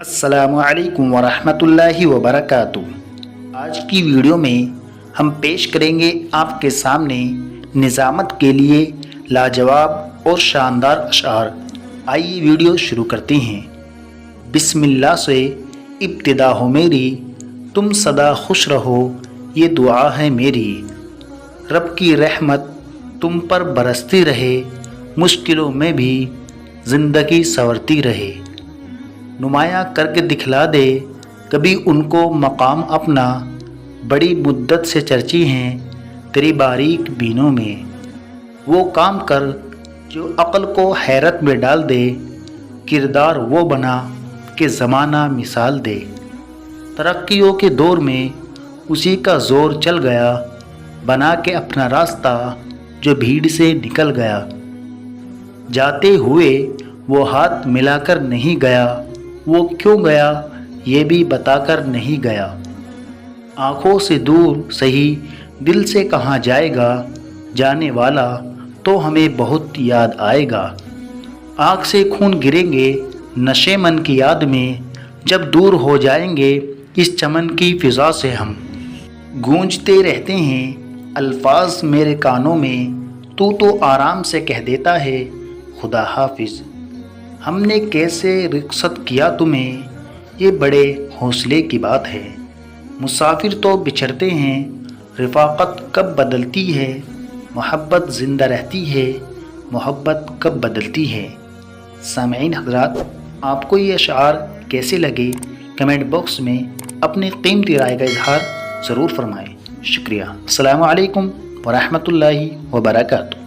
अस्सलामु अलैकुम वरहमतुल्लाहि वबरकातुहू। आज की वीडियो में हम पेश करेंगे आपके सामने निज़ामत के लिए लाजवाब और शानदार अशआर। आइए वीडियो शुरू करते हैं। बिस्मिल्लाह से इब्तिदा हो मेरी, तुम सदा खुश रहो ये दुआ है मेरी। रब की रहमत तुम पर बरसती रहे, मुश्किलों में भी ज़िंदगी संवरती रहे। नुमाया करके दिखला दे कभी उनको मकाम अपना, बड़ी मुद्दत से चर्ची हैं तेरी बारीक बीनों में। वो काम कर जो अक़ल को हैरत में डाल दे, किरदार वो बना कि ज़माना मिसाल दे। तरक्कियों के दौर में उसी का ज़ोर चल गया, बना के अपना रास्ता जो भीड़ से निकल गया। जाते हुए वो हाथ मिलाकर नहीं गया, वो क्यों गया ये भी बताकर नहीं गया। आँखों से दूर सही दिल से कहाँ जाएगा, जाने वाला तो हमें बहुत याद आएगा। आँख से खून गिरेंगे नशे मन की याद में, जब दूर हो जाएंगे इस चमन की फ़िज़ा से हम। गूंजते रहते हैं अल्फाज मेरे कानों में, तू तो आराम से कह देता है खुदा हाफिज़। हमने कैसे रुखसत किया तुम्हें ये बड़े हौसले की बात है। मुसाफिर तो बिछड़ते हैं रफ़ाक़त कब बदलती है, मोहब्बत ज़िंदा रहती है मोहब्बत कब बदलती है। सामईन हज़रात, आपको ये अशआर कैसे लगे कमेंट बॉक्स में अपनी कीमती राय का इजहार ज़रूर फरमाएँ। शुक्रिया। अस्सलामु अलैकुम वरहमतुल्लाहि वबरकातुहू।